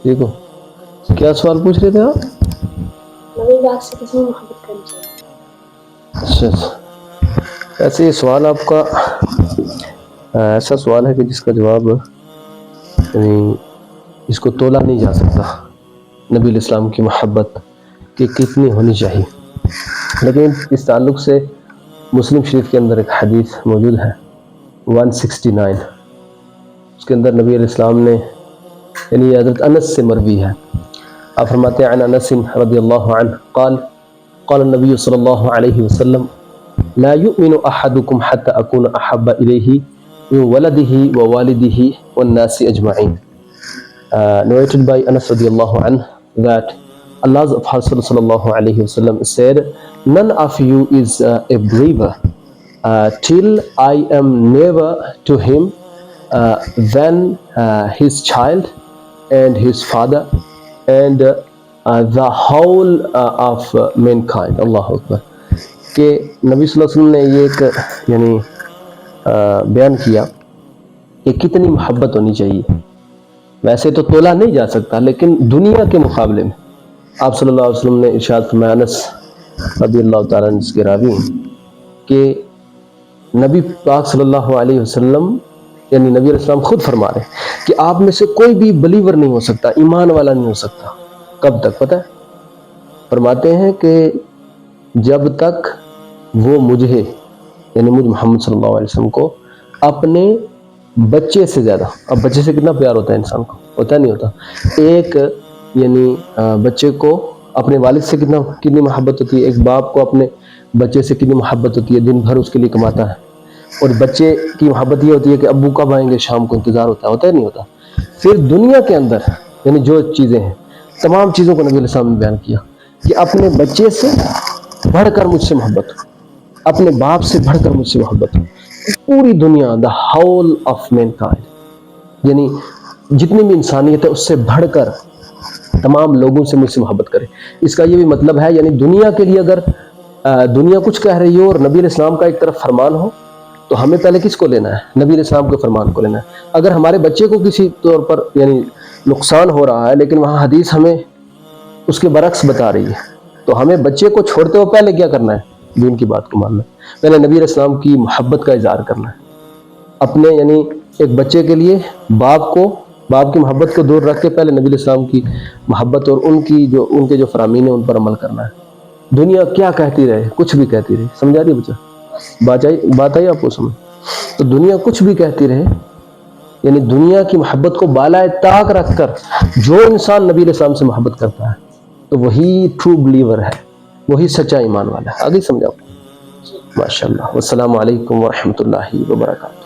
ٹھیک ہو؟ کیا سوال پوچھ رہے تھے آپ؟ نبی پاک سے کس میں محبت کرنی چاہیے؟ اچھا، ایسے یہ سوال آپ کا ایسا سوال ہے کہ جس کا جواب یعنی اس کو تولا نہیں جا سکتا، نبی علیہ السلام کی محبت کہ کتنی ہونی چاہیے. لیکن اس تعلق سے مسلم شریف کے اندر ایک حدیث موجود ہے 169، اس کے اندر نبی علیہ السلام نے یعنی حضرت انس سے مروی ہے. آپ فرماتے ہیں عن انس رضی اللہ عنہ قال قال النبی صلی اللہ علیہ وسلم لا يؤمن احدكم حتى اكون احب اليه من ولده ووالده والناس اجمعین. Narrated by Anas radiallahu anhu that Allah's Apostle sallallahu alayhi wasallam said, none of you is a believer till I am nearer to him than his child and his father and the whole of mankind. اللہ اکبر. کہ نبی صلی اللہ علیہ وسلم نے یہ ایک یعنی بیان کیا کہ کتنی محبت ہونی چاہیے. ویسے تو تولا نہیں جا سکتا، لیکن دنیا کے مقابلے میں آپ صلی اللہ علیہ وسلم نے ارشاد فرمایا، انس رضی اللہ تعالیٰ عنہ کے راوی کہ نبی پاک صلی اللہ علیہ وسلم یعنی نبی علیہ السلام خود فرما رہے ہیں کہ آپ میں سے کوئی بھی بلیور نہیں ہو سکتا، ایمان والا نہیں ہو سکتا. کب تک پتہ ہے؟ فرماتے ہیں کہ جب تک وہ مجھے یعنی مجھ محمد صلی اللہ علیہ وسلم کو اپنے بچے سے زیادہ، اب بچے سے کتنا پیار ہوتا ہے انسان کو، ہوتا نہیں ہوتا؟ ایک یعنی بچے کو اپنے والد سے کتنی محبت ہوتی ہے، ایک باپ کو اپنے بچے سے کتنی محبت ہوتی ہے، دن بھر اس کے لیے کماتا ہے، اور بچے کی محبت یہ ہوتی ہے کہ ابو کب آئیں گے، شام کو انتظار ہوتا ہے نہیں ہوتا؟ پھر دنیا کے اندر یعنی جو چیزیں ہیں، تمام چیزوں کو نبی علیہ السلام نے بیان کیا کہ اپنے بچے سے بڑھ کر مجھ سے محبت ہو، اپنے باپ سے بڑھ کر مجھ سے محبت ہو. پوری دنیا دا ہول آف مین کائنڈ یعنی جتنی بھی انسانیت ہے اس سے بڑھ کر تمام لوگوں سے مجھ سے محبت کرے. اس کا یہ بھی مطلب ہے یعنی دنیا کے لیے اگر دنیا کچھ کہہ رہی ہو اور نبی علیہ السلام کا ایک طرف فرمان ہو تو ہمیں پہلے کس کو لینا ہے؟ نبی علیہ السلام کے فرمان کو لینا ہے. اگر ہمارے بچے کو کسی طور پر یعنی نقصان ہو رہا ہے لیکن وہاں حدیث ہمیں اس کے برعکس بتا رہی ہے تو ہمیں بچے کو چھوڑتے ہوئے پہلے کیا کرنا ہے؟ دین کی بات کو ماننا ہے، پہلے نبی علیہ السلام کی محبت کا اظہار کرنا ہے. اپنے یعنی ایک بچے کے لیے باپ کی محبت کو دور رکھ کے پہلے نبی علیہ السلام کی محبت اور ان کے جو فرامین ہیں ان پر عمل کرنا ہے. دنیا کیا کہتی رہے، کچھ بھی کہتی رہے، سمجھا رہی بچہ بات آئی آپ کو سمجھ؟ تو دنیا کچھ بھی کہتی رہے یعنی دنیا کی محبت کو بالائے طاق رکھ کر جو انسان نبی علیہ السلام سے محبت کرتا ہے تو وہی ٹرو بلیور ہے، وہی سچا ایمان والا ہے. آگے سمجھاؤ. ماشاء اللہ. والسلام علیکم ورحمۃ اللہ وبرکاتہ.